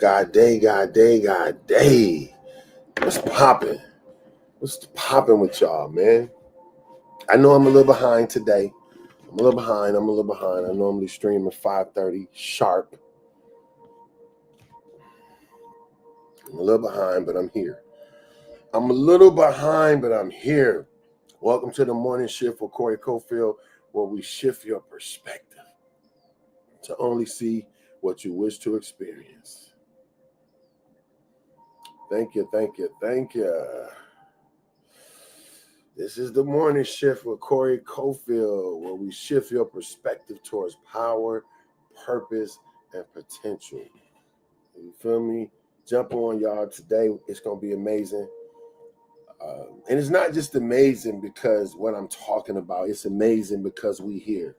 God day. What's popping? What's popping with y'all, man? I know I'm a little behind today. I'm a little behind. I normally stream at 5:30 sharp. I'm a little behind, but I'm here. Welcome to the morning shift with Corey Cofield, where we shift your perspective to only see what you wish to experience. Thank you. This is the morning shift with Corey Cofield, where we shift your perspective towards power, purpose, and potential. You feel me? Jump on, y'all. Today, it's going to be amazing. And it's not just amazing because what I'm talking about. It's amazing because we here.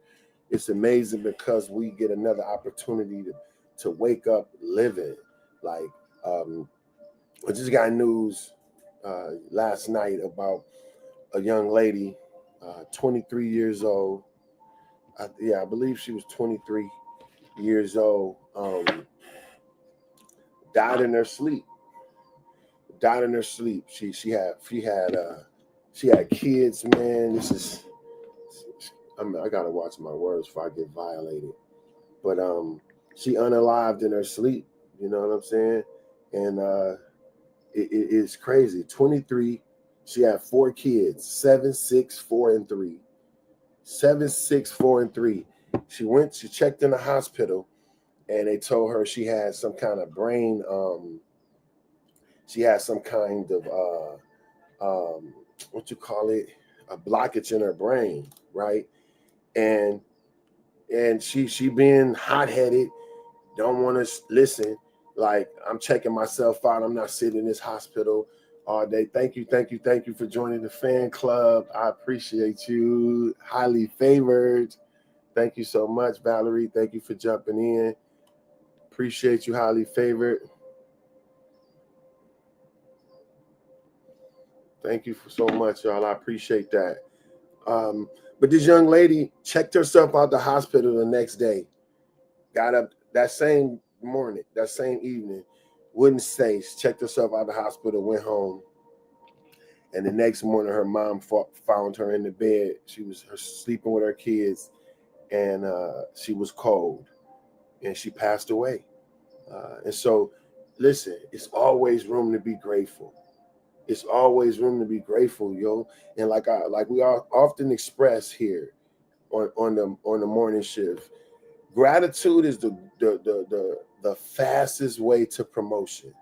It's amazing because we get another opportunity to wake up living. Like, I just got news last night about a young lady, 23 years old. I believe she was 23 years old. Died in her sleep. She had kids, man. I gotta watch my words before I get violated. But she unalived in her sleep. You know what I'm saying? And it's crazy. 23. She had 4 kids, 7, 6, 4, and 3. 7, 6, 4, and 3. She checked in the hospital, and they told her she had some kind of brain, she had some kind of, a blockage in her brain, right? And she being hot-headed, don't want to listen. Like, I'm checking myself out. I'm not sitting in this hospital all day. Thank you for joining the fan club. I appreciate you. Highly favored. Thank you so much, Valerie. Thank you for jumping in. Appreciate you, highly favored. Thank you so much, y'all. I appreciate that. But this young lady checked herself out the hospital the next day. Got up that same morning, that same evening, wouldn't stay. She checked herself out of the hospital, went home. And the next morning, her mom found her in the bed. She was sleeping with her kids, and she was cold, and she passed away. And so, listen, it's always room to be grateful. It's always room to be grateful, yo. And like we often express here on the morning shift, gratitude is the fastest way to promotion.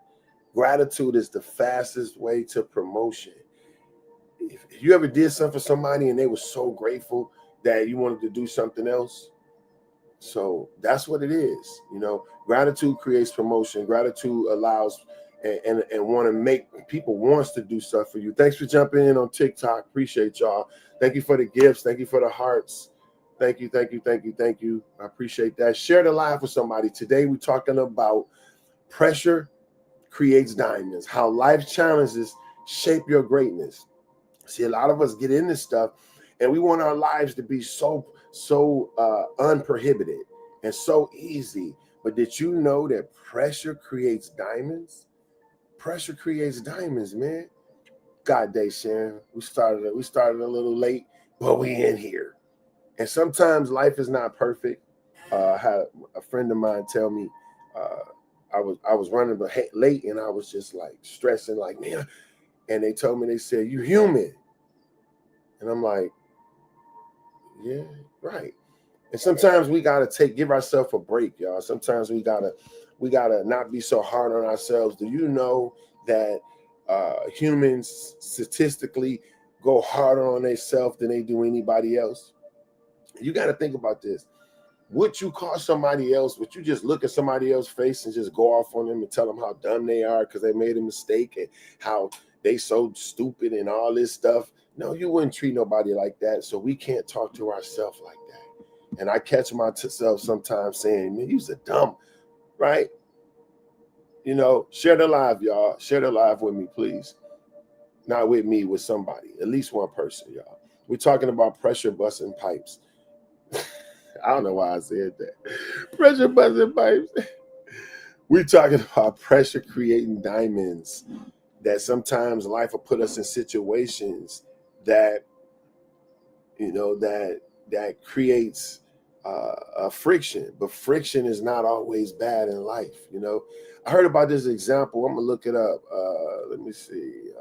Gratitude is the fastest way to promotion. If you ever did something for somebody and they were so grateful that you wanted to do something else, so that's what it is. You know, gratitude creates promotion. Gratitude allows and want to make people wants to do stuff for you. Thanks for jumping in on TikTok. Appreciate y'all. Thank you for the gifts. Thank you for the hearts. Thank you. I appreciate that. Share the live with somebody. Today we're talking about pressure creates diamonds, how life challenges shape your greatness. See, a lot of us get into stuff and we want our lives to be so unprohibited and so easy. But did you know that pressure creates diamonds? Pressure creates diamonds, man. God day, Sharon. We started a little late, but we in here. And sometimes life is not perfect. I had a friend of mine tell me I was running late and I was just like stressing, like, man. And they told me, they said, "You human." And I'm like, yeah, right. And sometimes we gotta give ourselves a break, y'all. Sometimes we gotta not be so hard on ourselves. Do you know that humans statistically go harder on themselves than they do anybody else? You got to think about this. Would you call somebody else? Would you just look at somebody else's face and just go off on them and tell them how dumb they are because they made a mistake and how they so stupid and all this stuff? No, you wouldn't treat nobody like that. So we can't talk to ourselves like that. And I catch myself sometimes saying, man, you're dumb, right? You know, share the live, y'all. Share the live with me, please. Not with me, with somebody. At least one person, y'all. We're talking about pressure busting pipes. I don't know why I said that. Pressure busting pipes. We're talking about pressure creating diamonds, that sometimes life will put us in situations that, that creates a friction. But friction is not always bad in life. I heard about this example. I'm gonna look it up. Let me see.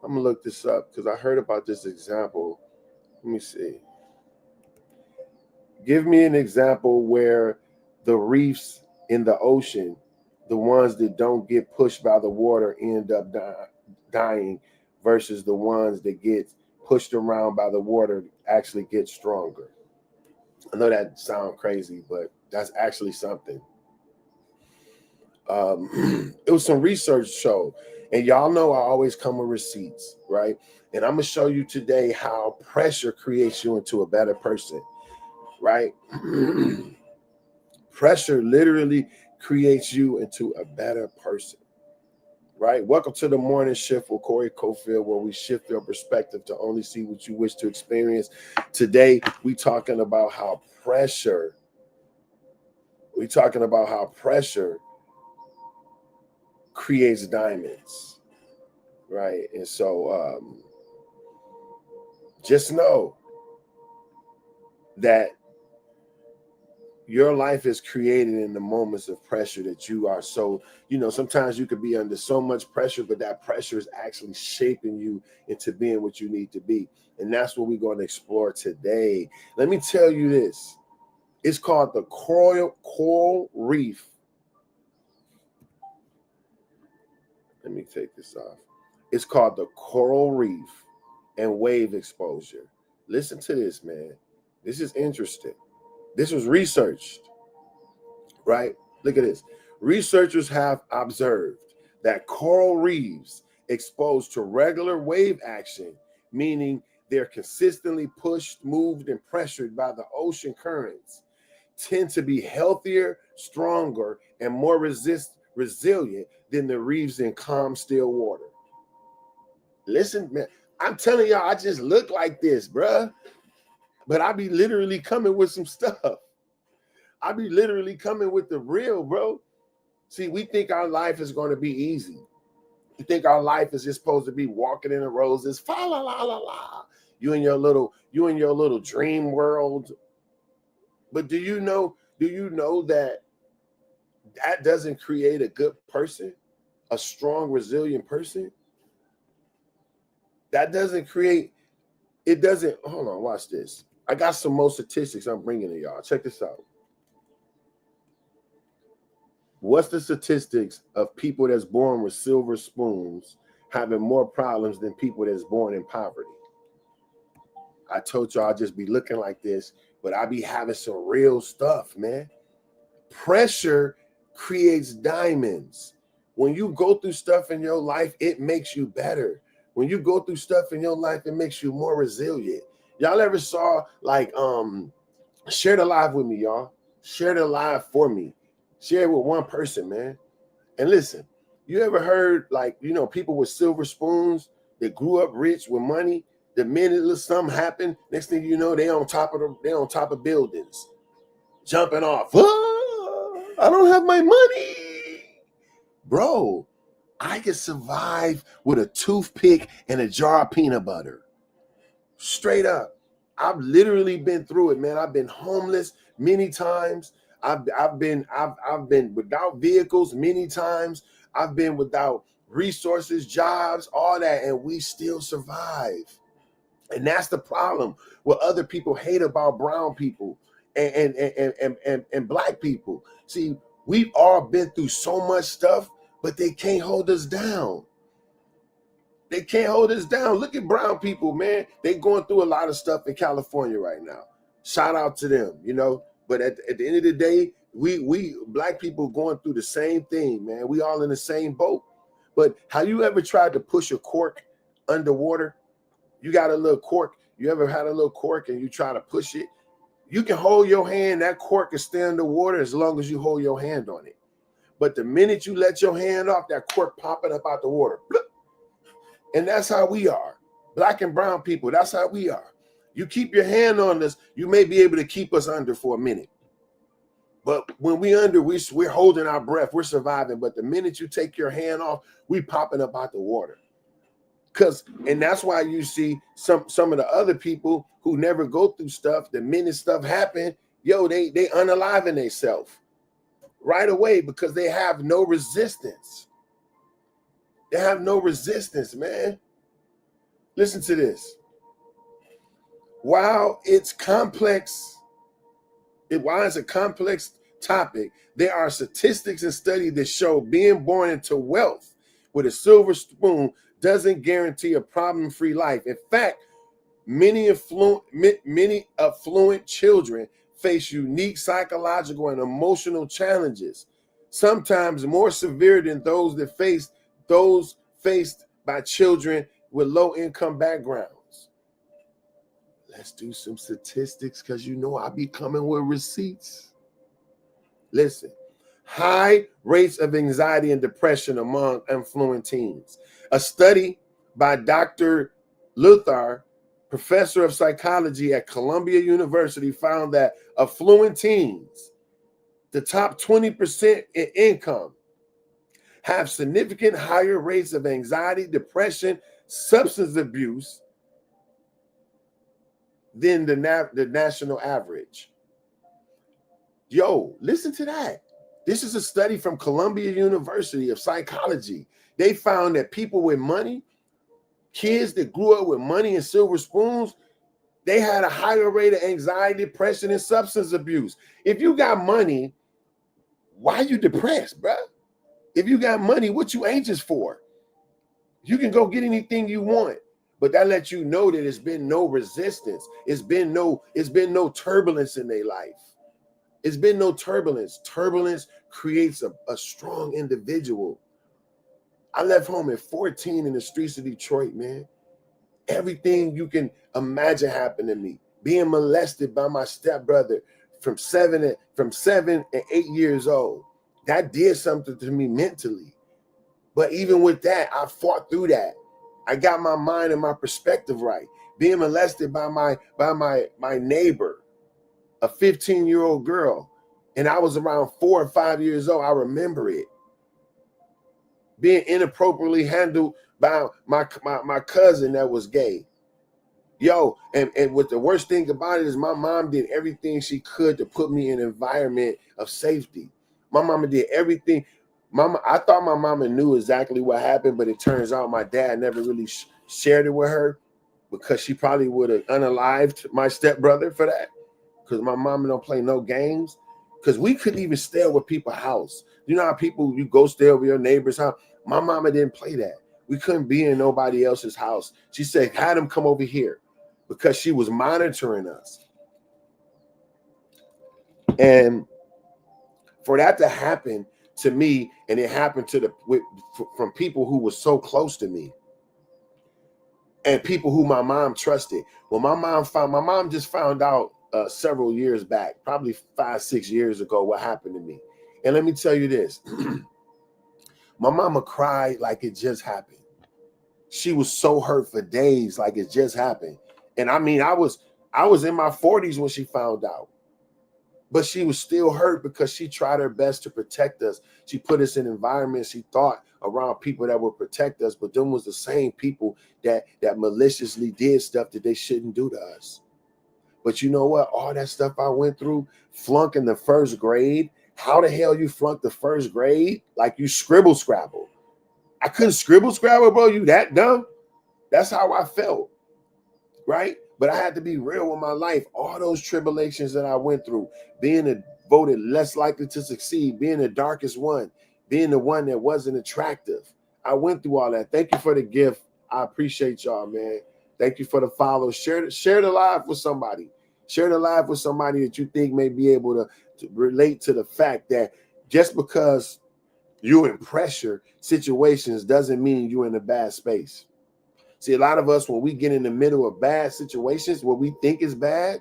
I'm gonna look this up because I heard about this example. Let me see. Give me an example where the reefs in the ocean, the ones that don't get pushed by the water, end up dying, versus the ones that get pushed around by the water actually get stronger. I know that sounds crazy, but that's actually something. It was some research show, and y'all know I always come with receipts, right? And I'm gonna show you today how pressure creates you into a better person, right? Pressure literally creates you into a better person, right? Welcome to the morning shift with Corey Cofield, where we shift your perspective to only see what you wish to experience. Today, we talking about how pressure creates diamonds, right? And so just know that your life is created in the moments of pressure that you are. So, sometimes you could be under so much pressure, but that pressure is actually shaping you into being what you need to be. And that's what we're going to explore today. Let me tell you this. It's called the coral reef. Let me take this off. It's called the coral reef and wave exposure. Listen to this, man. This is interesting. This was researched, right? Look at this. Researchers have observed that coral reefs exposed to regular wave action, meaning they're consistently pushed, moved, and pressured by the ocean currents, tend to be healthier, stronger, and more resilient than the reefs in calm, still water. Listen, man, I'm telling y'all, I just look like this, bruh. But I be literally coming with some stuff. I be literally coming with the real, bro. See, we think our life is going to be easy. We think our life is just supposed to be walking in the roses, fa la la la la. You in your little dream world. But do you know that doesn't create a good person, a strong, resilient person? That doesn't create, it doesn't, hold on, watch this. I got some more statistics I'm bringing to y'all. Check this out. What's the statistics of people that's born with silver spoons having more problems than people that's born in poverty? I told y'all I'd just be looking like this, but I be having some real stuff, man. Pressure creates diamonds. When you go through stuff in your life, it makes you better. When you go through stuff in your life, it makes you more resilient. Y'all ever saw, like, share the live with me, y'all. Share the live for me. Share it with one person, man. And listen, you ever heard, like, people with silver spoons that grew up rich with money? The minute something happened, next thing you know, they on top of buildings, jumping off. Oh, I don't have my money, bro. I could survive with a toothpick and a jar of peanut butter. Straight up. I've literally been through it, man. I've been homeless many times. I've been without vehicles many times. I've been without resources, jobs, all that, and we still survive. And that's the problem. What other people hate about brown people and black people. See, we've all been through so much stuff, but they can't hold us down. They can't hold us down. Look at brown people, man. They going through a lot of stuff in California right now. Shout out to them, But at the end of the day, we black people going through the same thing, man. We all in the same boat. But have you ever tried to push a cork underwater? You got a little cork. You ever had a little cork and you try to push it? You can hold your hand. That cork can stay underwater as long as you hold your hand on it. But the minute you let your hand off, that cork popping up out the water. Bloop. And that's how we are. Black and brown people, that's how we are. You keep your hand on us, you may be able to keep us under for a minute. But when we're holding our breath, we're surviving. But the minute you take your hand off, we popping up out the water. And that's why you see some of the other people who never go through stuff, the minute stuff happen, they unaliving themselves right away because they have no resistance. They have no resistance, man. Listen to this. While it's a complex topic, there are statistics and studies that show being born into wealth with a silver spoon doesn't guarantee a problem-free life. In fact, many affluent children face unique psychological and emotional challenges, sometimes more severe than those faced by children with low-income backgrounds. Let's do some statistics because I be coming with receipts. Listen, high rates of anxiety and depression among affluent teens. A study by Dr. Luthar, professor of psychology at Columbia University, found that affluent teens, the top 20% in income, have significant higher rates of anxiety, depression, substance abuse than the national average. Listen to that. This is a study from Columbia University of Psychology. They found that people with money, kids that grew up with money and silver spoons, they had a higher rate of anxiety, depression, and substance abuse. If you got money, why are you depressed, bro? If you got money, what you anxious for? You can go get anything you want. But that lets you know that it's been no resistance. It's been no turbulence in their life. It's been no turbulence. Turbulence creates a strong individual. I left home at 14 in the streets of Detroit, man. Everything you can imagine happened to me. Being molested by my stepbrother from 7 and 8 years old. That did something to me mentally. But even with that, I fought through that. I got my mind and my perspective right. Being molested by my neighbor, a 15-year-old girl, and I was around 4 or 5 years old. I remember it. Being inappropriately handled by my cousin that was gay. And what the worst thing about it is my mom did everything she could to put me in an environment of safety. My mama did everything. I thought my mama knew exactly what happened, but it turns out my dad never really shared it with her because she probably would have unalived my stepbrother for that. Because my mama don't play no games. Because we couldn't even stay over people's house. You know how you go stay over your neighbor's house? My mama didn't play that. We couldn't be in nobody else's house. She said, had them come over here because she was monitoring us. And for that to happen to me, and it happened from people who were so close to me and people who my mom trusted. Well, my mom just found out several years back, probably 5-6 years ago, what happened to me. And let me tell you this. My mama cried like it just happened. She was so hurt for days like it just happened. And I mean, I was in my 40s when she found out. But she was still hurt because she tried her best to protect us. She put us in environments she thought around people that would protect us, but them was the same people that maliciously did stuff that they shouldn't do to us. But you know what? All that stuff I went through, flunking the first grade. How the hell you flunked the first grade? Like you scribble scrabble. I couldn't scribble scrabble, bro. You that dumb? That's how I felt, right? But I had to be real with my life. All those tribulations that I went through, being voted less likely to succeed, being the darkest one, being the one that wasn't attractive. I went through all that. Thank you for the gift. I appreciate y'all, man. Thank you for the follow. Share the live with somebody. Share the live with somebody that you think may be able to relate to the fact that just because you're in pressure situations doesn't mean you're in a bad space. See, a lot of us, when we get in the middle of bad situations, what we think is bad,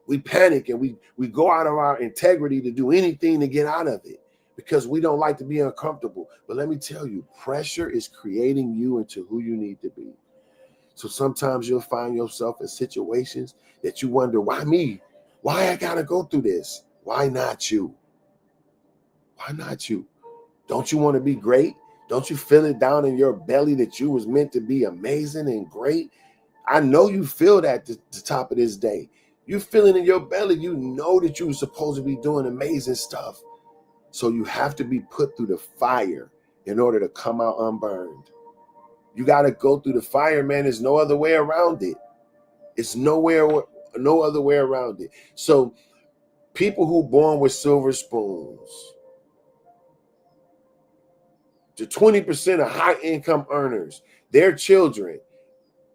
we panic and we go out of our integrity to do anything to get out of it because we don't like to be uncomfortable. But let me tell you, pressure is creating you into who you need to be. So sometimes you'll find yourself in situations that you wonder, why me? Why I gotta go through this? Why not you? Why not you? Don't you want to be great? Don't you feel it down in your belly that you was meant to be amazing and great? I know you feel that at the top of this day. You feel it in your belly. You know that you were supposed to be doing amazing stuff. So you have to be put through the fire in order to come out unburned. You got to go through the fire, man. There's no other way around it. It's no other way around it. So people who born with silver spoons, to 20% of high income earners, their children,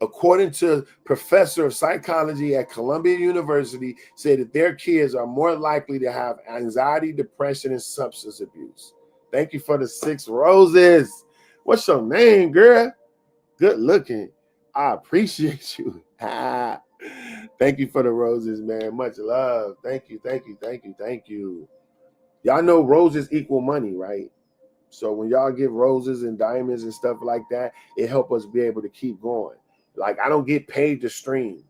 according to professor of psychology at Columbia University, said that their kids are more likely to have anxiety, depression, and substance abuse. Thank you for the 6 roses. What's your name, girl? Good looking. I appreciate you. Thank you for the roses, man. Much love. Thank you, thank you, thank you, thank you. Y'all know roses equal money, right? So when y'all give roses and diamonds and stuff like that, it helps us be able to keep going. Like, I don't get paid to stream,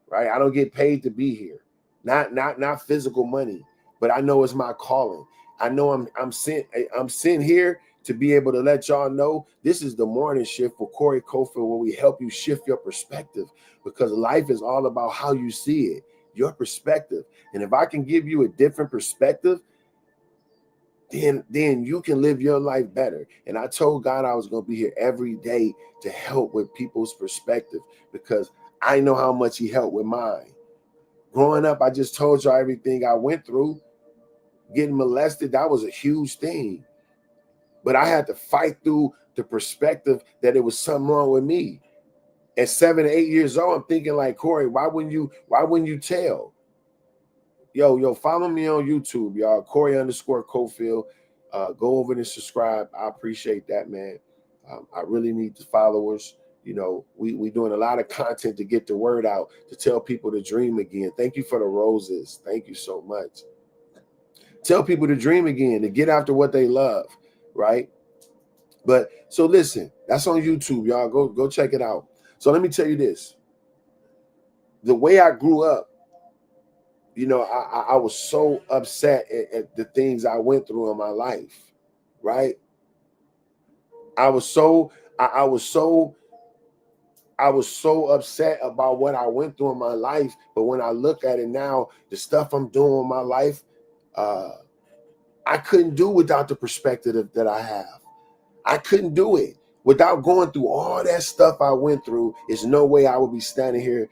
right? I don't get paid to be here. Not physical money, but I know it's my calling. I know I'm sent here to be able to let y'all know this is the morning shift for Corey Cofield, where we help you shift your perspective, because life is all about how you see it, your perspective. And if I can give you a different perspective, then you can live your life better. And I told God I was going to be here every day to help with people's perspective, because I know how much he helped with mine. Growing up, I just told y'all everything I went through. Getting molested, that was a huge thing. But I had to fight through the perspective that it was something wrong with me. At 7 or 8 years old, I'm thinking like, Corey, why wouldn't you tell? Yo, follow me on YouTube, y'all. Corey_Cofield. Go over and subscribe. I appreciate that, man. I really need the followers. You know, we doing a lot of content to get the word out, to tell people to dream again. Thank you for the roses. Thank you so much. Tell people to dream again, to get after what they love, right? But so listen, that's on YouTube, y'all. Go check it out. So let me tell you this. The way I grew up, you know, I was so upset at the things I went through in my life, right? I was so upset about what I went through in my life. But when I look at it now, the stuff I'm doing in my life, I couldn't do without the perspective that I have. I couldn't do it without going through all that stuff I went through. There's no way I would be sitting here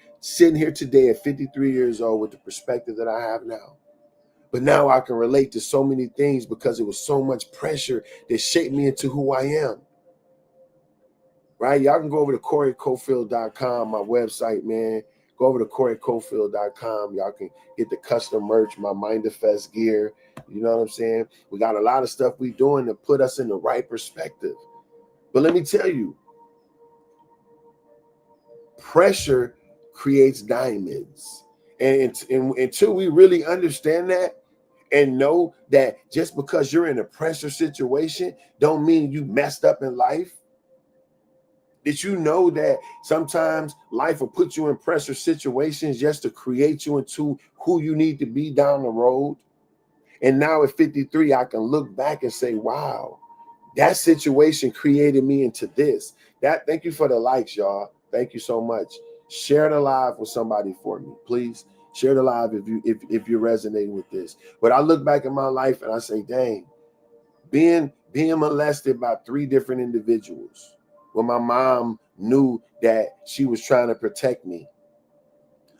today at 53 years old with the perspective that I have now. But now I can relate to so many things because it was so much pressure that shaped me into who I am. Right? Y'all can go over to CoreyCofield.com, my website, man. Go over to CoreyCofield.com. Y'all can get the custom merch, my Mindfest gear. You know what I'm saying? We got a lot of stuff we doing to put us in the right perspective. But let me tell you, pressure creates diamonds. And until we really understand that and know that just because you're in a pressure situation don't mean you messed up in life. Did you know that sometimes life will put you in pressure situations just to create you into who you need to be down the road? And now at 53, I can look back and say, wow, that situation created me into this. Thank you for the likes, y'all. Thank you so much. Share the live with somebody for me, please. Share the live if you're resonating with this. But I look back at my life and I say, dang, being molested by 3 different individuals, when my mom knew that she was trying to protect me.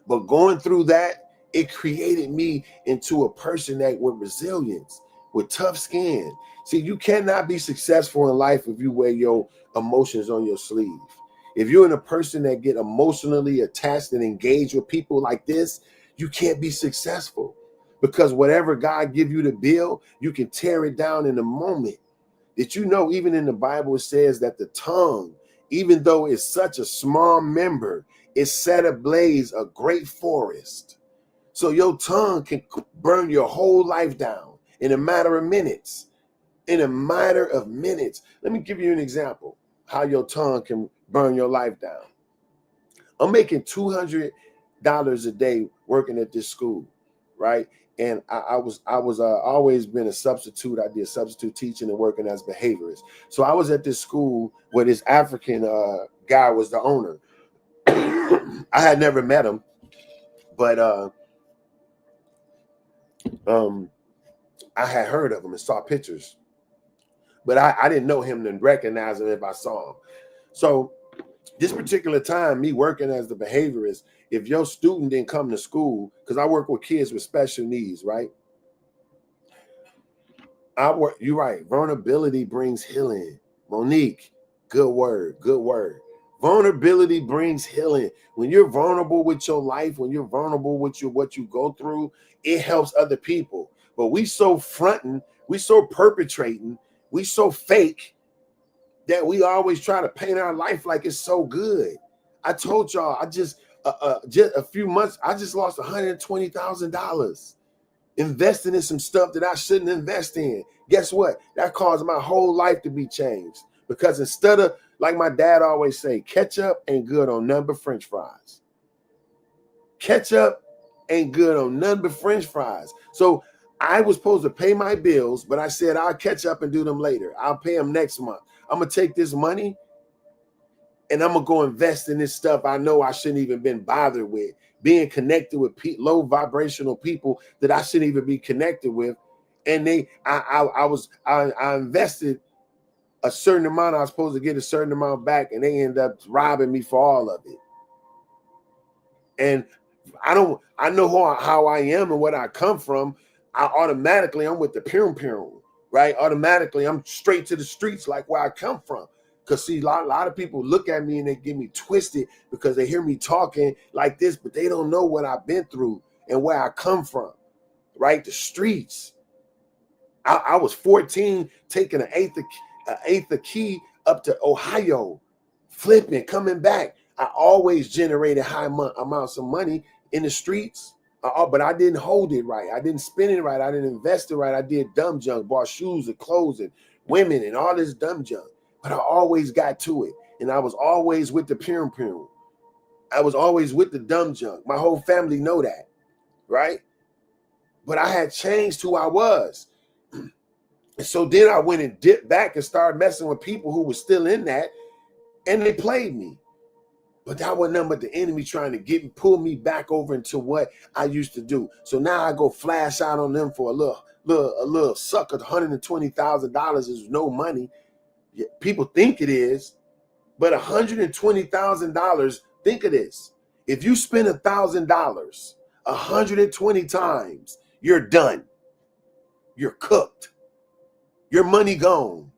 But going through that, it created me into a person that with resilience, with tough skin. See, you cannot be successful in life if you wear your emotions on your sleeve. If you're in a person that get emotionally attached and engaged with people like this, you can't be successful, because whatever God give you to build, you can tear it down in a moment. Did you know even in the Bible it says that the tongue, even though it's such a small member, it set ablaze a great forest. So your tongue can burn your whole life down in a matter of minutes. In a matter of minutes. Let me give you an example how your tongue can burn your life down. I'm making $200 a day working at this school, right? And I was always been a substitute. I did substitute teaching and working as behaviorist. So I was at this school where this African guy was the owner. I had never met him, but I had heard of him and saw pictures, but I didn't know him and recognize him if I saw him. So this particular time, me working as the behaviorist, if your student didn't come to school, because I work with kids with special needs, right? You're right. Vulnerability brings healing. Monique, good word, good word. Vulnerability brings healing. When you're vulnerable with your life, when you're vulnerable with what you go through, it helps other people. But we so fronting, we so perpetrating, we so fake that we always try to paint our life like it's so good. I told y'all, I just a few months, I just lost $120,000 investing in some stuff that I shouldn't invest in. Guess what? That caused my whole life to be changed. Because instead of, like my dad always say, ketchup ain't good on none but French fries. Ketchup ain't good on none but French fries. So I was supposed to pay my bills, but I said I'll catch up and do them later. I'll pay them next month. I'm going to take this money and I'm going to go invest in this stuff I know I shouldn't even been bothered with. Being connected with low vibrational people that I shouldn't even be connected with. And I invested a certain amount. I was supposed to get a certain amount back, and they end up robbing me for all of it. And I know how I am and what I come from. I'm with the pum, right? Automatically, I'm straight to the streets like where I come from. Because see, a lot of people look at me and they get me twisted because they hear me talking like this, but they don't know what I've been through and where I come from, right? The streets. I was 14, taking an eighth of key up to Ohio, flipping, coming back. I always generated high amounts of money in the streets, but I didn't hold it right. I didn't spend it right. I didn't invest it right. I did dumb junk, bought shoes and clothes and women and all this dumb junk. But I always got to it. And I was always with the pum. I was always with the dumb junk. My whole family know that, right? But I had changed who I was. And so then I went and dipped back and started messing with people who were still in that, and they played me. But that wasn't nothing but the enemy trying to pull me back over into what I used to do. So now I go flash out on them for a little sucker. $120,000 is no money. People think it is, but $120,000. Think of this: if you spend $1,000 120 times, you're done. You're cooked. Your money gone.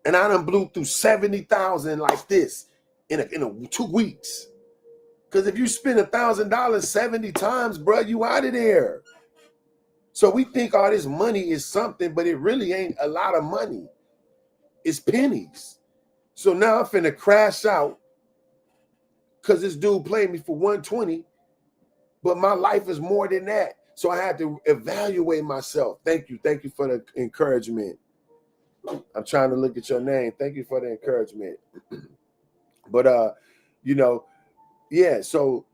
And I done blew through 70,000 like this in 2 weeks. Because if you spend $1,000 70 times, bro, you out of there. So we think all this money is something, but it really ain't a lot of money. It's pennies. So now I'm finna crash out because this dude played me for 120, but my life is more than that. So I had to evaluate myself. Thank you for the encouragement. I'm trying to look at your name. Thank you for the encouragement. But yeah. So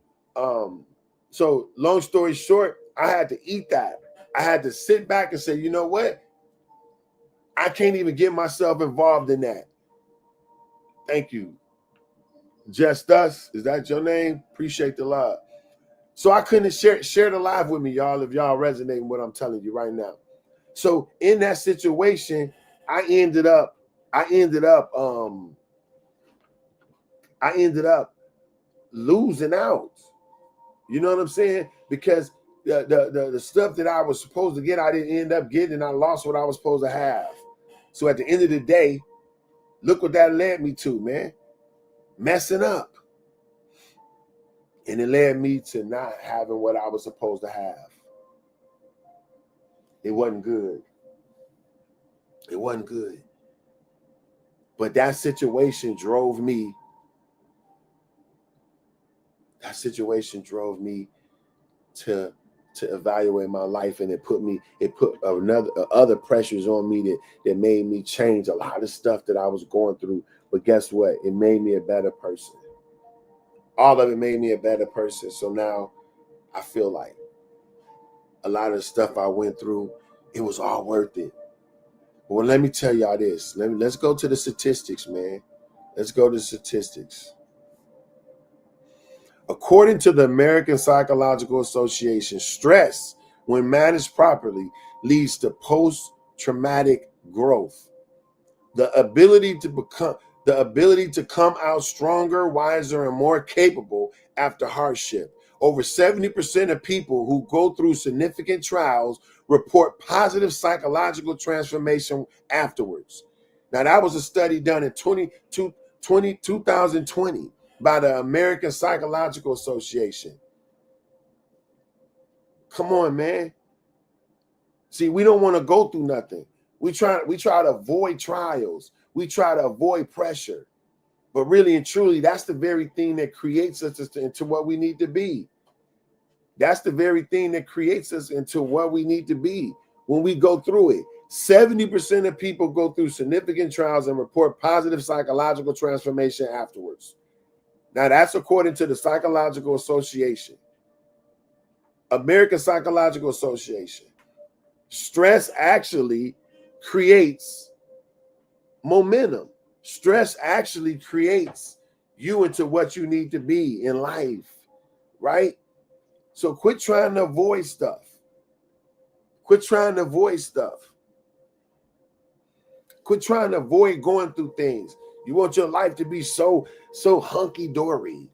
long story short, I had to eat that. I had to sit back and say, you know what? I can't even get myself involved in that. Thank you. Just Us, is that your name? Appreciate the love. So I couldn't share the live with me, y'all, if y'all resonate with what I'm telling you right now. So in that situation, I ended up losing out. You know what I'm saying? Because the stuff that I was supposed to get, I didn't end up getting, and I lost what I was supposed to have. So at the end of the day, look what that led me to, man. Messing up. And it led me to not having what I was supposed to have. It wasn't good. It wasn't good. But that situation drove me. To evaluate my life, and it put other pressures on me that made me change a lot of stuff that I was going through. But guess what? It made me a better person. All of it made me a better person. So now I feel like a lot of the stuff I went through, it was all worth it. Well, let me tell y'all this. Let's go to the statistics, man. Let's go to statistics. According to the American Psychological Association, stress, when managed properly, leads to post-traumatic growth. The ability to come out stronger, wiser, and more capable after hardship. Over 70% of people who go through significant trials report positive psychological transformation afterwards. Now, that was a study done in 2020 by the American Psychological Association. Come on, man. See, we don't want to go through nothing. We try to avoid trials. We try to avoid pressure. But really and truly, that's the very thing that creates us into what we need to be. That's the very thing that creates us into what we need to be when we go through it. 70% of people go through significant trials and report positive psychological transformation afterwards. Now, that's according to the Psychological Association, American Psychological Association. Stress actually creates momentum. Stress actually creates you into what you need to be in life, right? So quit trying to avoid stuff. Quit trying to avoid stuff. Quit trying to avoid going through things. You want your life to be so hunky-dory.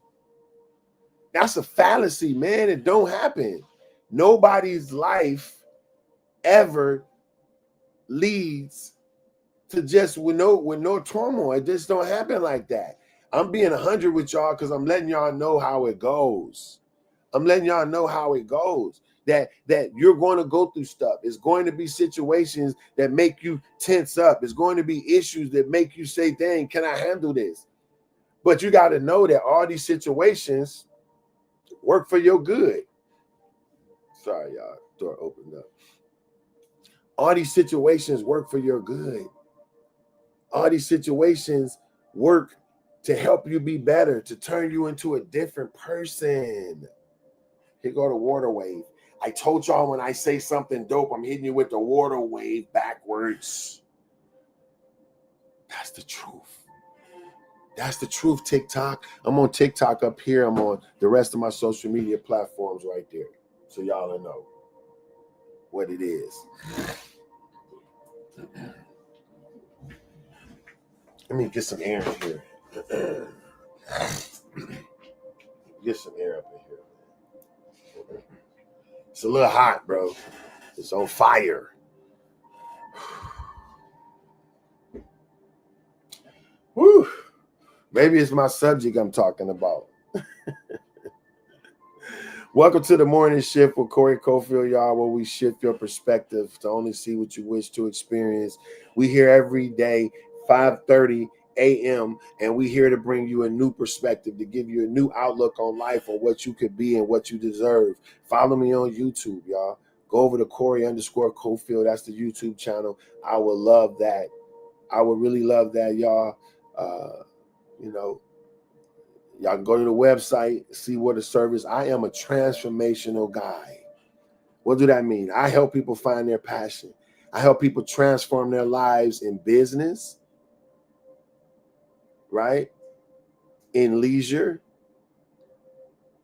That's a fallacy, man. It don't happen. Nobody's life ever leads to just with no turmoil. It just don't happen like that. I'm being 100 with y'all because I'm letting y'all know how it goes. I'm letting y'all know how it goes. That you're going to go through stuff. It's going to be situations that make you tense up. It's going to be issues that make you say, dang, can I handle this? But you got to know that all these situations work for your good. Sorry, y'all. Door opened up. All these situations work for your good. All these situations work to help you be better, to turn you into a different person. Here go the water wave. I told y'all when I say something dope, I'm hitting you with the water wave backwards. That's the truth. That's the truth, TikTok. I'm on TikTok up here. I'm on the rest of my social media platforms right there. So y'all will know what it is. Let me get some air in here. Get some air up in here. It's a little hot, bro. It's on fire. Woo. Maybe it's my subject I'm talking about. Welcome to the morning shift with Corey Cofield, y'all, where we shift your perspective to only see what you wish to experience. We here every day, 5:30 a.m., and we here to bring you a new perspective, to give you a new outlook on life, on what you could be and what you deserve. Follow me on YouTube, y'all. Go over to Corey_Cofield. That's the YouTube channel. I would love that. I would really love that, y'all. Y'all can go to the website, see what the service. I am a transformational guy. What do that mean? I help people find their passion. I help people transform their lives in business, right? In leisure,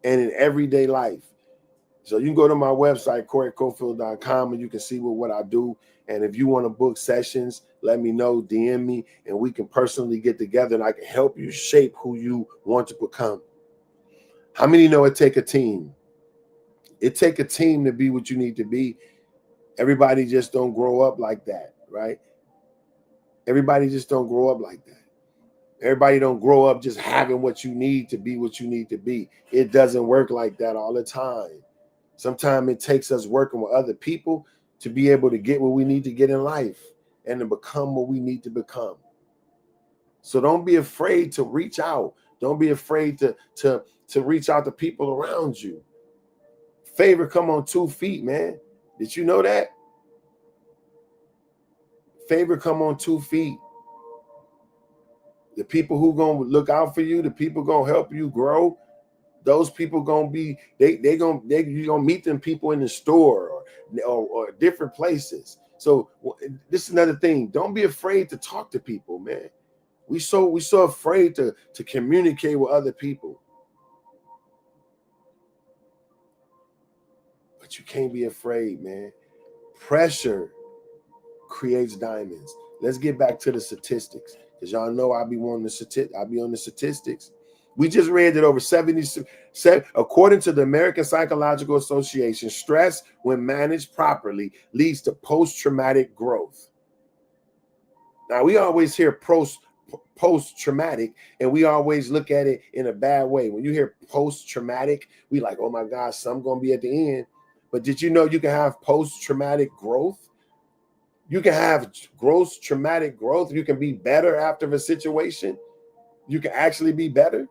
and in everyday life. So you can go to my website, CoreyCofield.com, and you can see what I do. And if you want to book sessions, let me know, DM me, and we can personally get together and I can help you shape who you want to become. How many know it take a team? It take a team to be what you need to be. Everybody just don't grow up like that, right? Everybody just don't grow up like that. Everybody don't grow up just having what you need to be what you need to be. It doesn't work like that all the time. Sometimes it takes us working with other people to be able to get what we need to get in life and to become what we need to become. So don't be afraid to reach out. Don't be afraid to reach out to people around you. Favor come on 2 feet, man. Did you know that? Favor come on 2 feet. The people who gonna look out for you, the people gonna help you grow, those people gonna be you gonna meet them people in the store, or or different places. So this is another thing. Don't be afraid to talk to people, man. We so afraid to communicate with other people. But you can't be afraid, man. Pressure creates diamonds. Let's get back to the statistics, because y'all know I be on the statistics. We just read that over 77, according to the American Psychological Association, stress, when managed properly, leads to post-traumatic growth. Now, we always hear post-traumatic, and we always look at it in a bad way. When you hear post-traumatic, we like, oh my gosh, something gonna be at the end. But did you know you can have post-traumatic growth? You can have gross traumatic growth. You can be better after a situation. You can actually be better.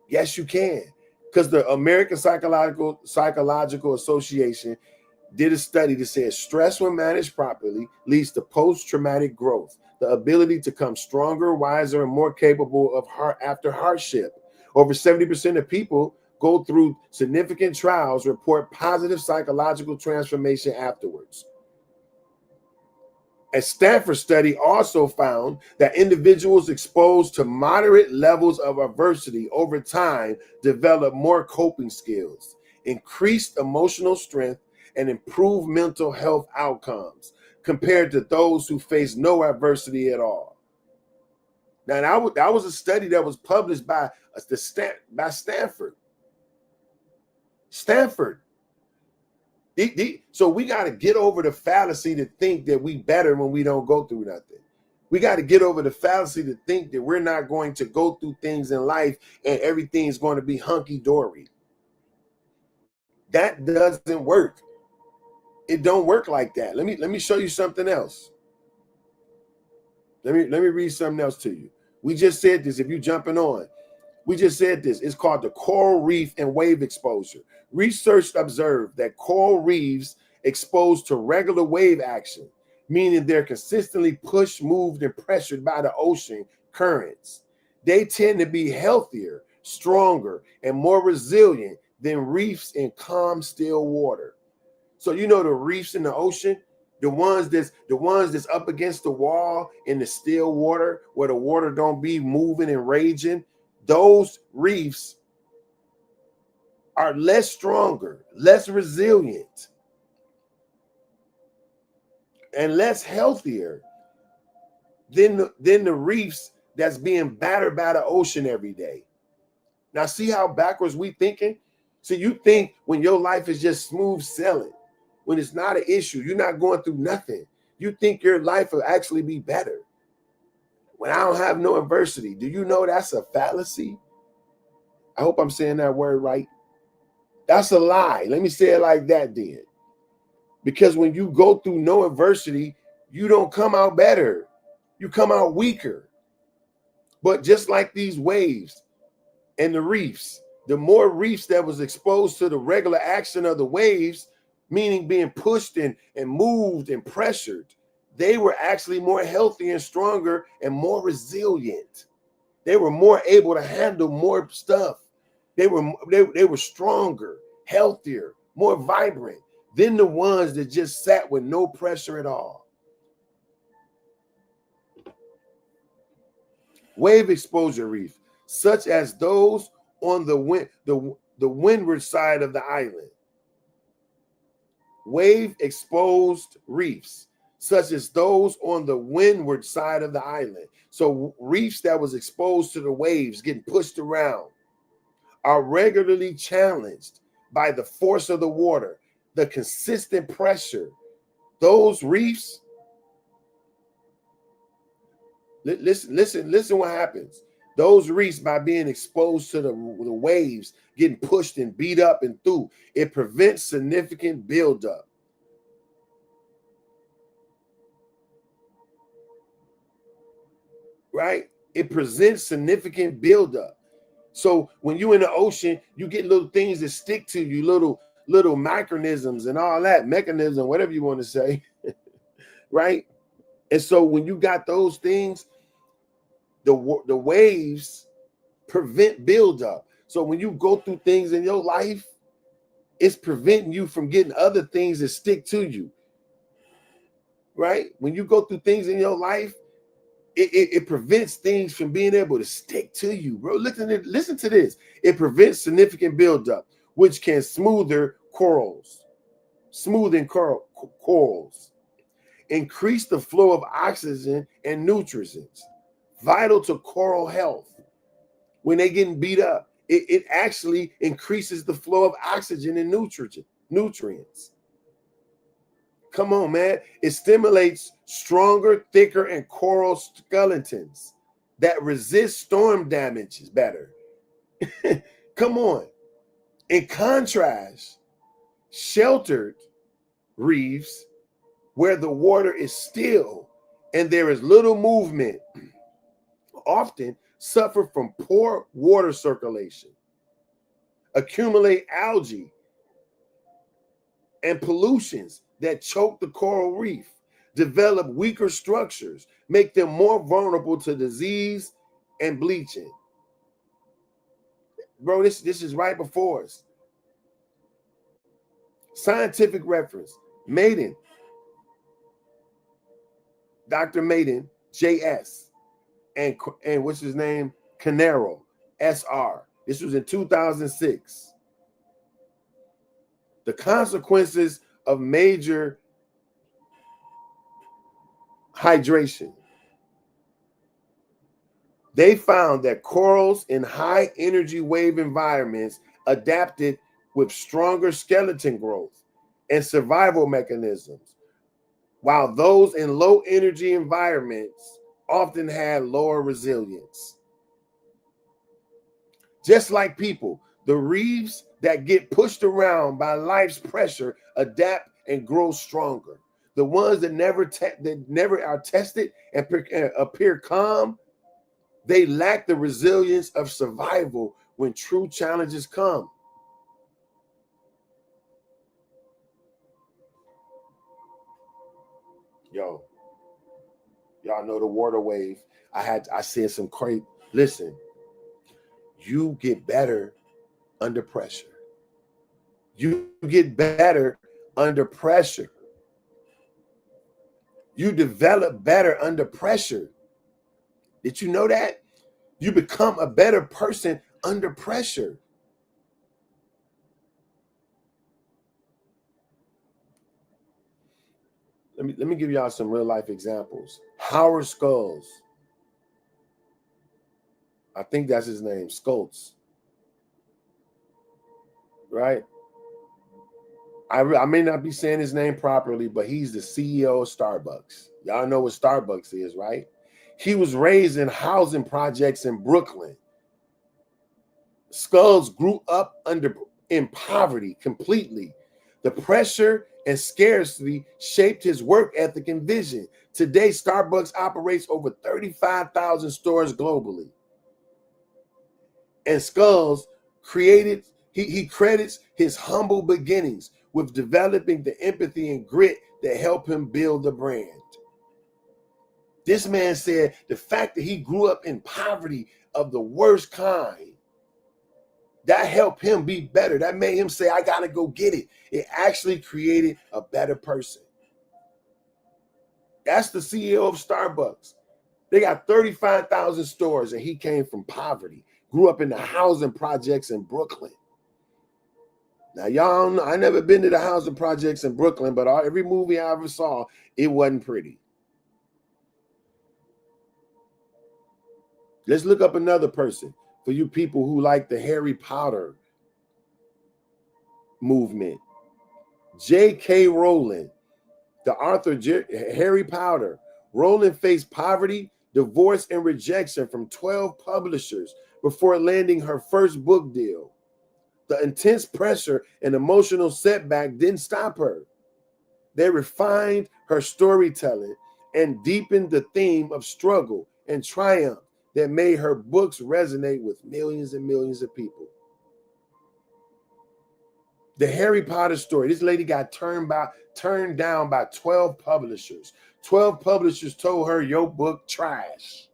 Yes, you can. Because the American Psychological Association did a study that says stress, when managed properly, leads to post-traumatic growth, the ability to become stronger, wiser, and more capable of after hardship. Over 70% of people go through significant trials report positive psychological transformation afterwards. A Stanford study also found that individuals exposed to moderate levels of adversity over time develop more coping skills, increased emotional strength, and improved mental health outcomes compared to those who face no adversity at all. Now, that was a study that was published by Stanford. So we got to get over the fallacy to think that we better when we don't go through nothing. We got to get over the fallacy to think that we're not going to go through things in life and everything's going to be hunky-dory. That doesn't work. It don't work like that. Let me show you something else. Let me read something else to you. We just said this, if you're jumping on. We just said this. It's called the coral reef and wave exposure. Research observed that coral reefs exposed to regular wave action, meaning they're consistently pushed, moved, and pressured by the ocean currents. They tend to be healthier, stronger, and more resilient than reefs in calm, still water. So you know the reefs in the ocean, the ones that's up against the wall in the still water, where the water don't be moving and raging. Those reefs are less stronger, less resilient, and less healthier than the reefs that's being battered by the ocean every day. Now, see how backwards we thinking? So you think when your life is just smooth sailing, when it's not an issue, you're not going through nothing, you think your life will actually be better. When I don't have no adversity, do you know that's a fallacy? I hope I'm saying that word right. That's a lie. Let me say it like that then. Because when you go through no adversity, you don't come out better. You come out weaker. But just like these waves and the reefs, the more reefs that was exposed to the regular action of the waves, meaning being pushed and moved and pressured, they were actually more healthy and stronger and more resilient. They were more able to handle more stuff. They were stronger, healthier, more vibrant than the ones that just sat with no pressure at all. Wave exposure reef, such as those on the windward side of the island. Wave exposed reefs, such as those on the windward side of the island. So reefs that was exposed to the waves, getting pushed around, are regularly challenged by the force of the water, the consistent pressure. Those reefs, listen what happens. Those reefs, by being exposed to the waves, getting pushed and beat up and through, it prevents significant buildup. Right? It presents significant buildup. So when you're in the ocean, you get little things that stick to you, little micronisms and all that, mechanism, whatever you want to say, right? And so when you got those things, the waves prevent buildup. So when you go through things in your life, It's preventing you from getting other things that stick to you, right? When you go through things in your life, it prevents things from being able to stick to you, bro. Listen to this. It prevents significant buildup, which can smoothing corals, increase the flow of oxygen and nutrients, vital to coral health. When they getting beat up, it actually increases the flow of oxygen and nutrients. Come on, man. It stimulates stronger, thicker, and coral skeletons that resist storm damages better. Come on. In contrast, sheltered reefs, where the water is still and there is little movement, often suffer from poor water circulation, accumulate algae and pollutions that choke the coral reef, develop weaker structures, make them more vulnerable to disease and bleaching. Bro, this is right before us. Scientific reference, Maiden, Dr. Maiden, JS, and what's his name? Canero, SR. This was in 2006. The consequences of major hydration. They found that corals in high energy wave environments adapted with stronger skeleton growth and survival mechanisms, while those in low energy environments often had lower resilience. Just like people, the reefs that get pushed around by life's pressure adapt and grow stronger. The ones that never are tested and appear calm, they lack the resilience of survival when true challenges come. Yo, y'all know the water wave. I said some crazy. Listen, you get better under pressure. You get better under pressure. You develop better under pressure. Did you know that? You become a better person under pressure. Let me give y'all some real life examples. Howard Schultz. I think that's his name, Schultz. Right? I may not be saying his name properly, but he's the CEO of Starbucks. Y'all know what Starbucks is, right? He was raised in housing projects in Brooklyn. Schultz grew up in poverty completely. The pressure and scarcity shaped his work ethic and vision. Today, Starbucks operates over 35,000 stores globally. And Schultz he credits his humble beginnings with developing the empathy and grit that helped him build the brand. This man said the fact that he grew up in poverty of the worst kind, that helped him be better. That made him say, I got to go get it. It actually created a better person. That's the CEO of Starbucks. They got 35,000 stores, and he came from poverty, grew up in the housing projects in Brooklyn. Now, y'all know, I never been to the housing projects in Brooklyn, but every movie I ever saw, it wasn't pretty. Let's look up another person for you people who like the Harry Potter movement. J.K. Rowling, the author Harry Potter. Rowling faced poverty, divorce, and rejection from 12 publishers before landing her first book deal. The intense pressure and emotional setback didn't stop her. They refined her storytelling and deepened the theme of struggle and triumph that made her books resonate with millions and millions of people. The Harry Potter story, this lady got turned down by 12 publishers. 12 publishers told her, your book trash.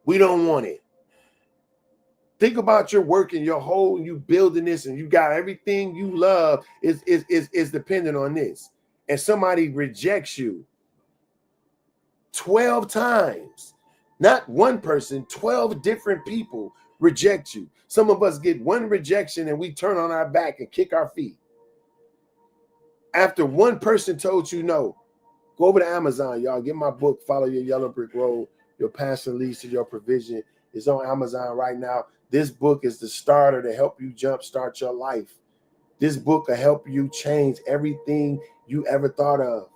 We don't want it. Think about your work and your whole, you building this and you got everything you love is dependent on this. And somebody rejects you 12 times. Not one person, 12 different people reject you. Some of us get one rejection and we turn on our back and kick our feet. After one person told you no, go over to Amazon, y'all. Get my book, Follow Your Yellow Brick Road. Your Passion Leads to Your Provision. It's on Amazon right now. This book is the starter to help you jumpstart your life. This book will help you change everything you ever thought of.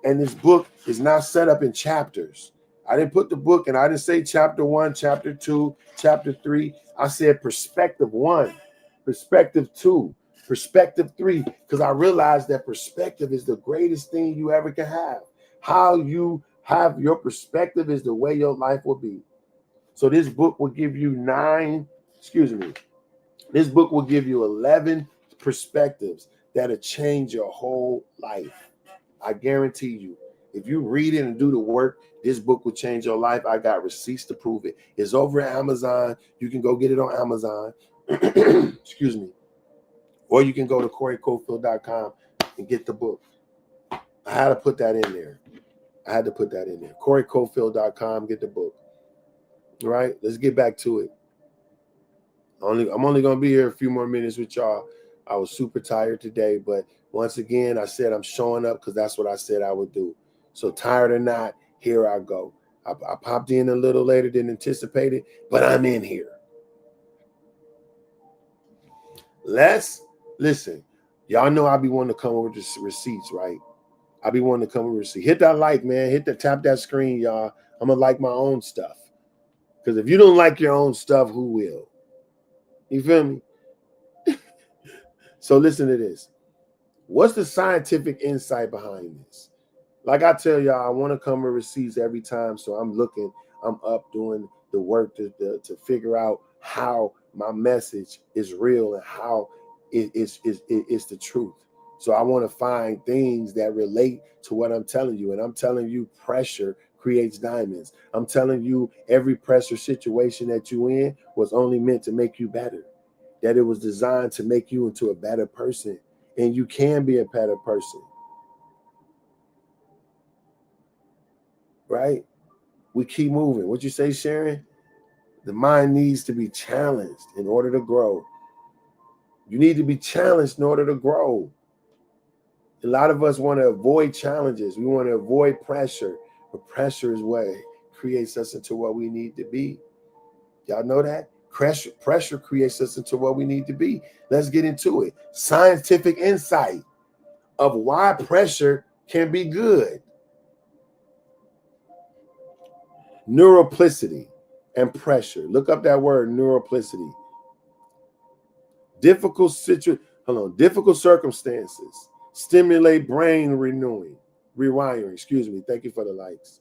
And this book is not set up in chapters. I didn't put the book, and I didn't say chapter 1, chapter 2, chapter 3. I said perspective 1, perspective 2, perspective 3, because I realized that perspective is the greatest thing you ever can have. How you have your perspective is the way your life will be. So this book will give you this book will give you 11 perspectives that'll change your whole life. I guarantee you. If you read it and do the work, this book will change your life. I got receipts to prove it. It's over at Amazon. You can go get it on Amazon. Excuse me. Or you can go to CoreyCofield.com and get the book. I had to put that in there. CoreyCofield.com, get the book. All right, let's get back to it. I'm only going to be here a few more minutes with y'all. I was super tired today, but once again, I said I'm showing up because that's what I said I would do. So tired or not, here I go. I popped in a little later than anticipated, but I'm in here. Let's listen. Y'all know I be wanting to come over to receipts, right? I be wanting to come over to receipts. Hit that like, man. Tap that screen, y'all. I'm going to like my own stuff. Because if you don't like your own stuff, who will? You feel me? So listen to this. What's the scientific insight behind this? Like I tell y'all, I want to come with receipts every time. So I'm up doing the work to figure out how my message is real and how it's the truth. So I want to find things that relate to what I'm telling you. And I'm telling you, pressure creates diamonds. I'm telling you, every pressure situation that you in was only meant to make you better. That it was designed to make you into a better person. And you can be a better person. Right? We keep moving. What you say, Sharon? The mind needs to be challenged in order to grow. You need to be challenged in order to grow. A lot of us want to avoid challenges. We want to avoid pressure. But pressure is what creates us into what we need to be. Y'all know that? Pressure creates us into what we need to be. Let's get into it. Scientific insight of why pressure can be good. Neuroplasticity and pressure. Look up that word, neuroplasticity. Difficult circumstances stimulate brain rewiring. Excuse me. Thank you for the likes.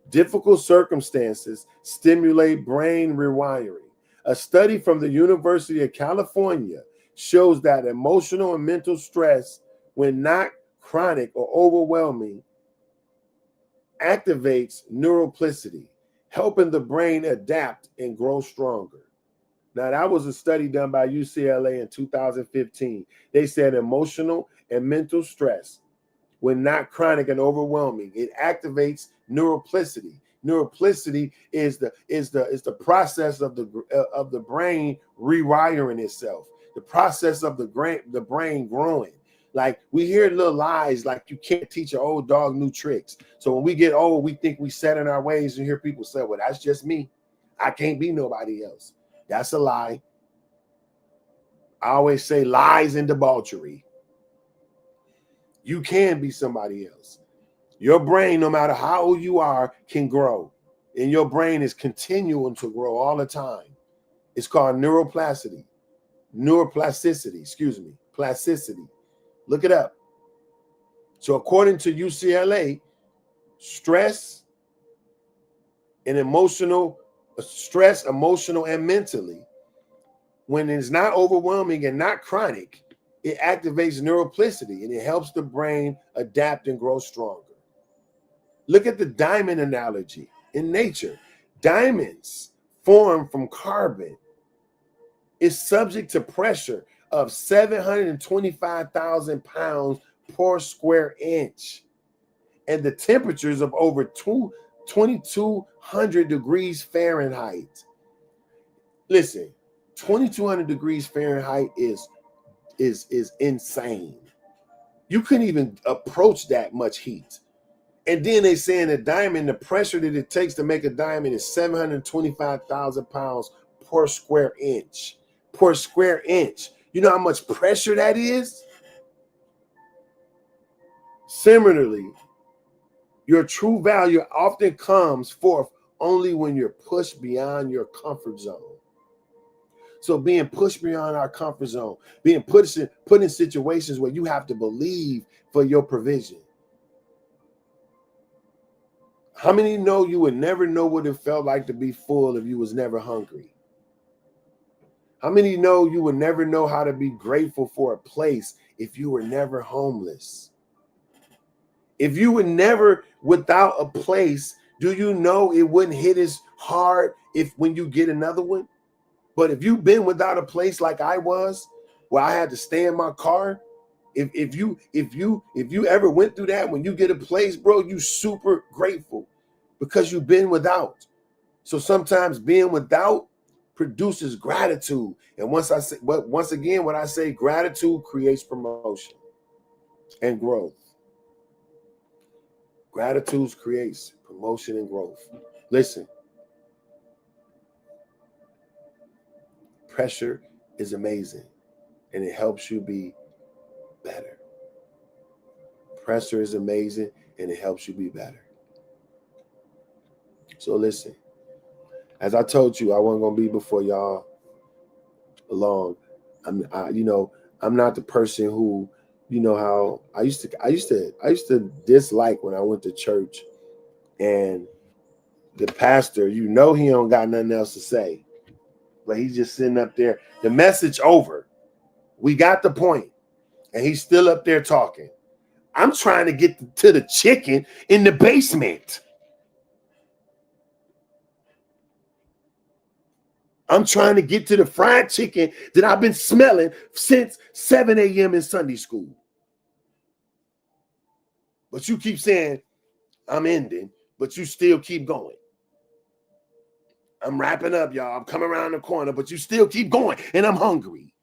Difficult circumstances stimulate brain rewiring. A study from the University of California shows that emotional and mental stress, when not chronic or overwhelming, activates neuroplasticity, helping the brain adapt and grow stronger. Now, that was a study done by UCLA in 2015. They said emotional and mental stress, when not chronic and overwhelming, it activates neuroplasticity. Neuroplasticity is the process of the brain rewiring itself, the process of the brain growing. Like, we hear little lies like you can't teach an old dog new tricks. So when we get old, we think we set in our ways and hear people say, well, that's just me. I can't be nobody else. That's a lie. I always say lies and debauchery. You can be somebody else. Your brain, no matter how old you are, can grow. And your brain is continuing to grow all the time. It's called neuroplasticity. Plasticity. Look it up. So according to UCLA, stress, emotional, and mentally, when it's not overwhelming and not chronic, it activates neuroplasticity and it helps the brain adapt and grow stronger. Look at the diamond analogy in nature. Diamonds form from carbon is subject to pressure of 725,000 pounds per square inch, and the temperatures of over 2,200 degrees Fahrenheit. Listen, 2,200 degrees Fahrenheit is insane. You couldn't even approach that much heat. And then they saying a diamond, the pressure that it takes to make a diamond is 725,000 pounds per square inch. Per square inch. You know how much pressure that is? Similarly, your true value often comes forth only when you're pushed beyond your comfort zone. So being pushed beyond our comfort zone, being put in situations where you have to believe for your provision. How many know you would never know what it felt like to be full if you was never hungry? How many know you would never know how to be grateful for a place if you were never homeless? If you were never without a place, do you know it wouldn't hit as hard when you get another one? But if you've been without a place like I was, where I had to stay in my car, if you ever went through that, when you get a place, bro, you super grateful because you've been without. So sometimes being without produces gratitude. And once again, when I say gratitude creates promotion and growth. Gratitude creates promotion and growth. Listen, pressure is amazing and it helps you be better. Pressure is amazing and it helps you be better. So listen, as I told you, I wasn't gonna be before y'all long. I'm not the person who, you know how I used to dislike when I went to church and the pastor, he don't got nothing else to say, but he's just sitting up there. The message over. We got the point, and he's still up there talking. I'm trying to get to the chicken in the basement. I'm trying to get to the fried chicken that I've been smelling since 7 a.m. in Sunday school. But you keep saying, I'm ending, but you still keep going. I'm wrapping up, y'all. I'm coming around the corner, but you still keep going, and I'm hungry.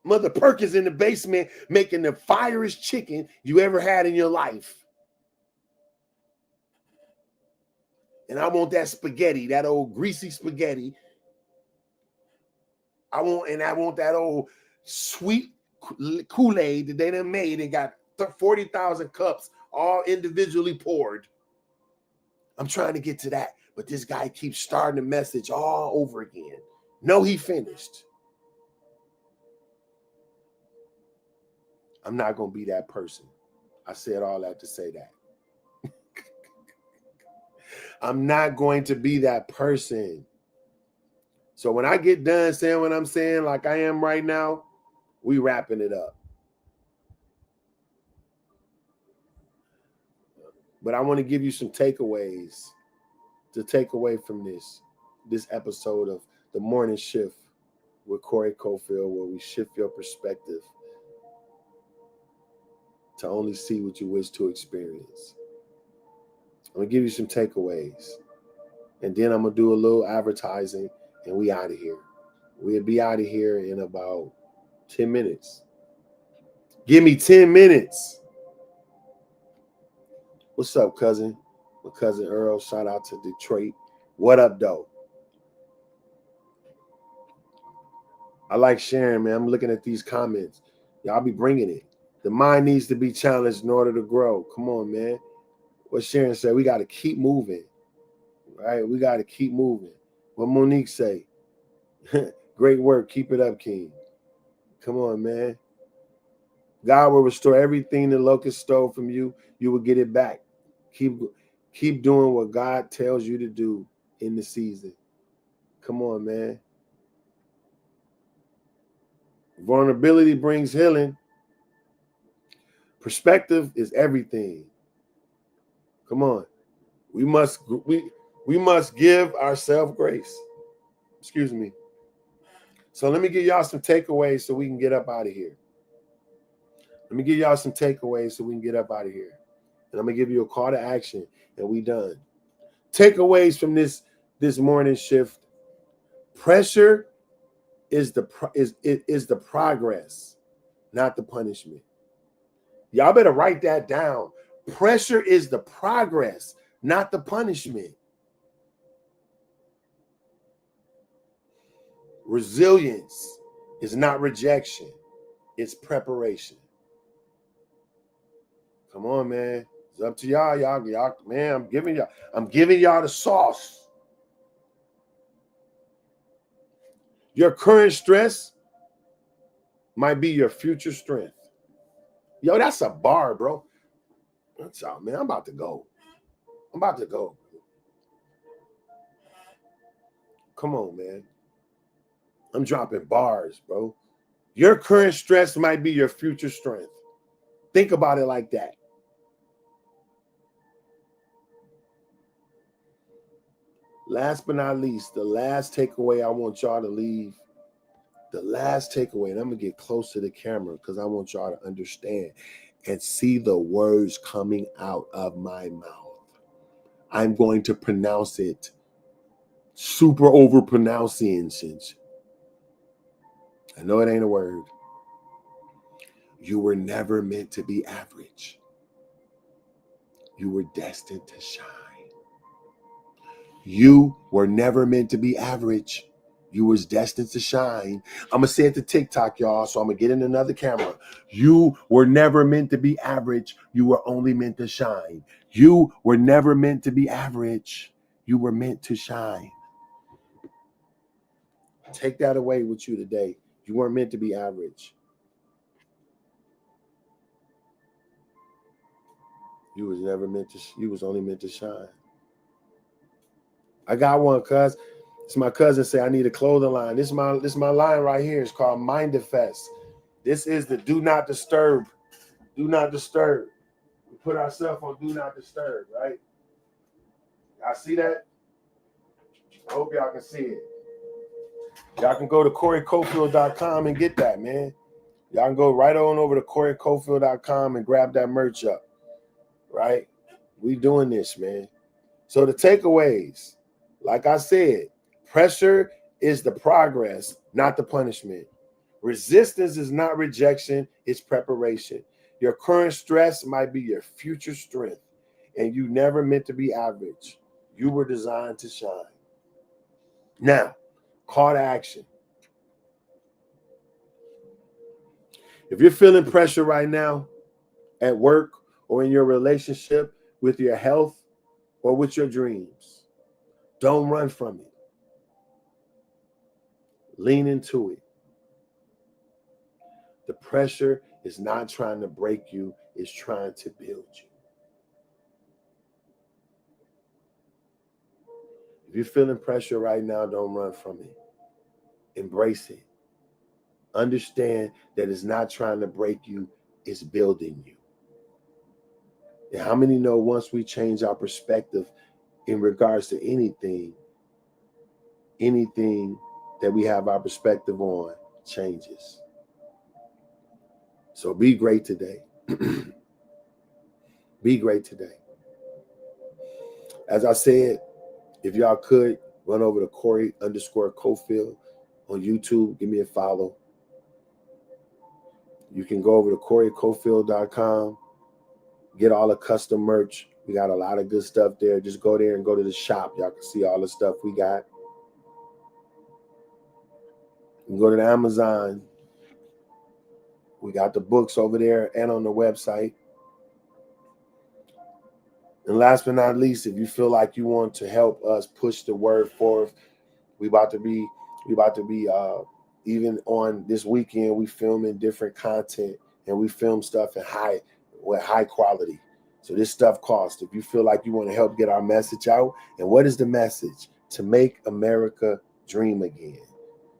Mother Perkins in the basement making the fieriest chicken you ever had in your life. And I want that spaghetti, that old greasy spaghetti. I want that old sweet Kool-Aid that they done made and got 40,000 cups all individually poured. I'm trying to get to that, but this guy keeps starting the message all over again. No, he finished. I'm not going to be that person. I said all that to say that. I'm not going to be that person. So when I get done saying what I'm saying, like I am right now, we wrapping it up. But I want to give you some takeaways to take away from this episode of The Morning Shift with Corey Cofield, where we shift your perspective to only see what you wish to experience. I'm going to give you some takeaways. And then I'm going to do a little advertising and we out of here. We'll be out of here in about 10 minutes. Give me 10 minutes. What's up, cousin? My cousin Earl, shout out to Detroit. What up, though? I like sharing, man. I'm looking at these comments. Y'all be bringing it. The mind needs to be challenged in order to grow. Come on, man. What Sharon said, we got to keep moving. Right? We got to keep moving. What Monique say? Great work. Keep it up, King. Come on, man. God will restore everything the locust stole from you. You will get it back. Keep doing what God tells you to do in the season. Come on, man. Vulnerability brings healing. Perspective is everything. Come on. We must give ourselves grace. Excuse me. So let me give y'all some takeaways so we can get up out of here. Let me give y'all some takeaways so we can get up out of here. And I'm going to give you a call to action, and we done. Takeaways from this morning shift. Pressure is the progress, not the punishment. Y'all better write that down. Pressure is the progress, not the punishment. Resilience is not rejection, it's preparation. Come on, man. It's up to y'all. Y'all, man, I'm giving y'all the sauce. Your current stress might be your future strength. Yo, that's a bar, bro. That's all, man. I'm about to go. Come on, man. I'm dropping bars, bro. Your current stress might be your future strength. Think about it like that. Last but not least, the last takeaway I want y'all to leave. The last takeaway, and I'm going to get close to the camera because I want y'all to understand and see the words coming out of my mouth. I'm going to pronounce it super over pronunciations. I know it ain't a word. You were never meant to be average. You were destined to shine. You were never meant to be average. You was destined to shine. I'm going to say it to TikTok, y'all, so I'm going to get in another camera. You were never meant to be average. You were only meant to shine. You were never meant to be average. You were meant to shine. Take that away with you today. You weren't meant to be average. You was only meant to shine. I got one, cuz. It's my cousin say I need a clothing line. This is my line right here. It's called Mindifest. This is the do not disturb. Do not disturb. We put ourselves on do not disturb, right? Y'all see that? I hope y'all can see it. Y'all can go to CoreyCofield.com and get that, man. Y'all can go right on over to CoreyCofield.com and grab that merch up, right? We doing this, man. So the takeaways, like I said, pressure is the progress, not the punishment. Resistance is not rejection, it's preparation. Your current stress might be your future strength, and you never meant to be average. You were designed to shine. Now, call to action. If you're feeling pressure right now at work or in your relationship, with your health or with your dreams, don't run from it. Lean into it. The pressure is not trying to break you, it's trying to build you. If you're feeling pressure right now, don't run from it. Embrace it. Understand that it's not trying to break you, it's building you. And how many know once we change our perspective in regards to anything that we have our perspective on changes. So be great today. Be great today. As I said, if y'all could run over to Corey_Cofield on YouTube, give me a follow. You can go over to CoreyCofield.com, get all the custom merch. We got a lot of good stuff there. Just go there and go to the shop. Y'all can see all the stuff we got. You can go to the Amazon. We got the books over there and on the website. And last but not least, if you feel like you want to help us push the word forth, we about to be even on this weekend, we filming different content and we film stuff in high quality. So this stuff costs. If you feel like you want to help get our message out, and what is the message? To make America dream again.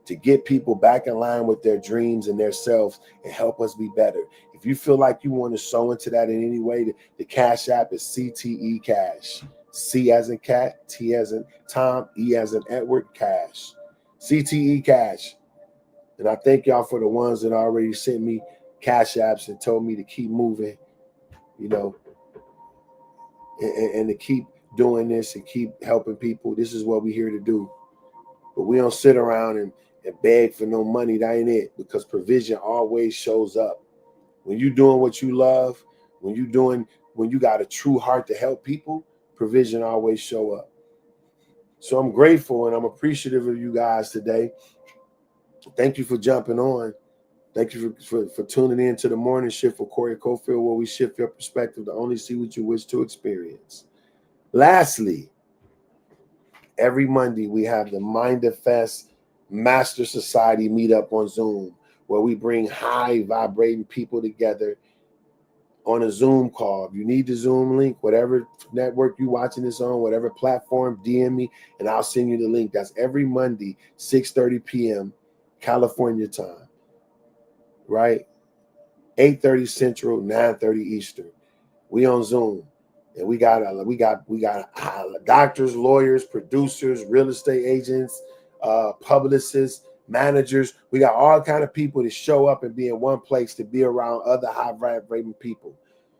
To get people back in line with their dreams and their selves and help us be better. If you feel like you want to sow into that in any way, the Cash App is CTE Cash. C as in cat, T as in Tom, E as in Edward, Cash. CTE Cash. And I thank y'all for the ones that already sent me cash apps and told me to keep moving, you know, and to keep doing this and keep helping people. This is what we're here to do. But we don't sit around and beg for no money. That ain't it, because provision always shows up. When you're doing what you love, when you got a true heart to help people, provision always show up. So I'm grateful and I'm appreciative of you guys today. Thank you for jumping on. Thank you for tuning in to the morning shift for Corey Cofield, where we shift your perspective to only see what you wish to experience. Lastly, every Monday we have the Mindfest Master Society meetup on Zoom, where we bring high vibrating people together on a Zoom call. If you need the Zoom link, whatever network you're watching this on, whatever platform, DM me and I'll send you the link. That's every Monday, 6:30 p.m. California time, right? 8:30 Central, 9:30 Eastern. We on Zoom, and we got doctors, lawyers, producers, real estate agents, publicists, managers. We got all kind of people to show up and be in one place to be around other high vibrating people.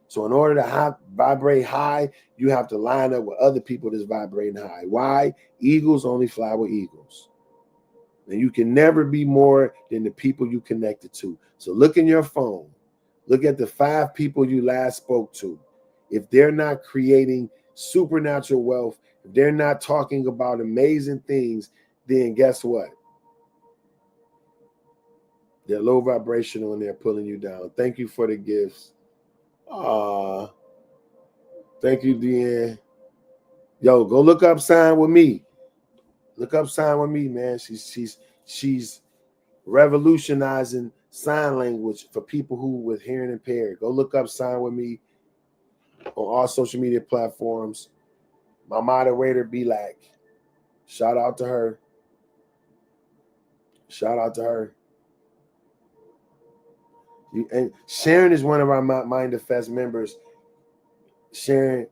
So in order to vibrate high, you have to line up with other people that's vibrating high. Why? Eagles only fly with eagles. And you can never be more than the people you connected to. So look in your phone. Look at the 5 people you last spoke to. If they're not creating supernatural wealth, if they're not talking about amazing things, then guess what? They're low vibrational and they're pulling you down. Thank you for the gifts. Thank you, Deanne. Yo, go look up Sign With Me. Look up Sign With Me, man. She's revolutionizing sign language for people who with hearing impaired. Go look up Sign With Me on all social media platforms. My moderator, B-Lack. Shout out to her. Shout out to her. And Sharon is one of our Mindfest members. Sharon,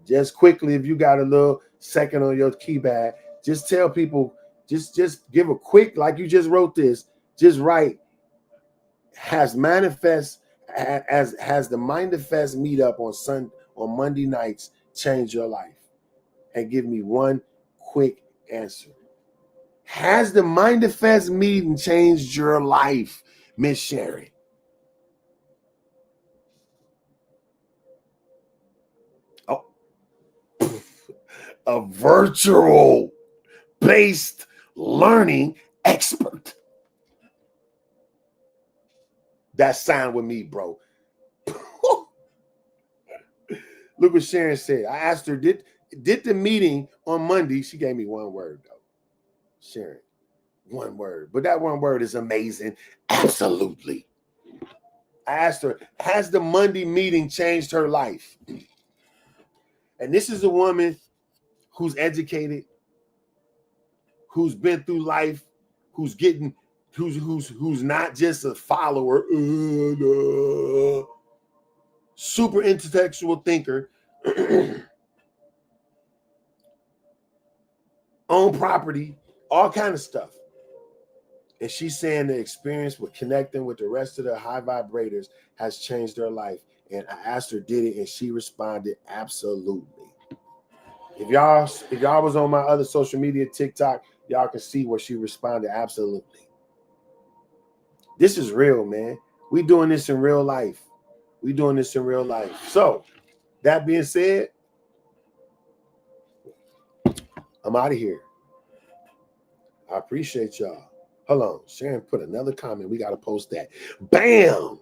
just quickly, if you got a little second on your keypad, just tell people, just give a quick, like you just wrote this, just write, has the Mindfest meetup on Monday nights changed your life? And give me one quick answer. Has the Mindfest meeting changed your life, Miss Sharon? Oh, a virtual based learning expert. That Sign With Me, bro. Look what Sharon said. I asked her, did the meeting on Monday? She gave me one word, though. Sharon, one word. But that one word is amazing. Absolutely. I asked her, has the Monday meeting changed her life? And this is a woman who's educated, who's been through life, who's not just a follower, super intellectual thinker, own property, all kind of stuff. And she's saying the experience with connecting with the rest of the high vibrators has changed her life. And I asked her, did it? And she responded, absolutely. If y'all was on my other social media, TikTok, y'all can see where she responded, absolutely. This is real, man. We doing this in real life. So, that being said, I'm out of here. I appreciate y'all. Hold on. Sharon put another comment. We got to post that. Bam!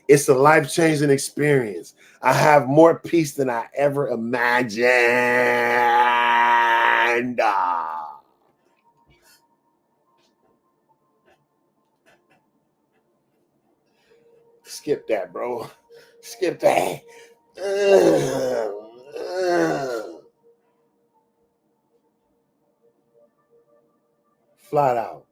It's a life-changing experience. I have more peace than I ever imagined. Skip that, bro. Skip that. Flat out.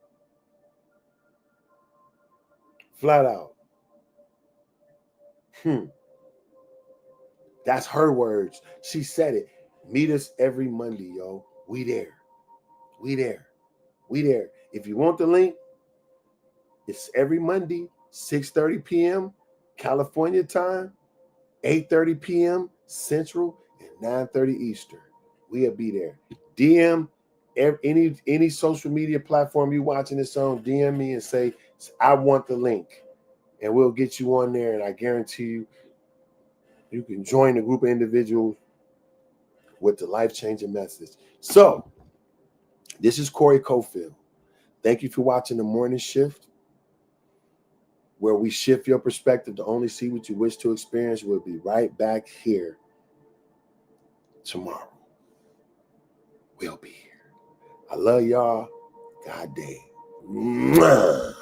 That's her words. She said it. Meet us every Monday, yo. We there. We there. We there. If you want the link, it's every Monday, 6:30 p.m. California time, 8:30 p.m. Central, and 9:30 Eastern. We'll be there. DM any social media platform you watching this on, DM me and say, I want the link. And we'll get you on there. And I guarantee you, you can join a group of individuals with the life-changing message. So, this is Corey Cofield. Thank you for watching The Morning Shift, where we shift your perspective to only see what you wish to experience. We'll be right back here tomorrow. We'll be here. I love y'all. God damn. Mwah.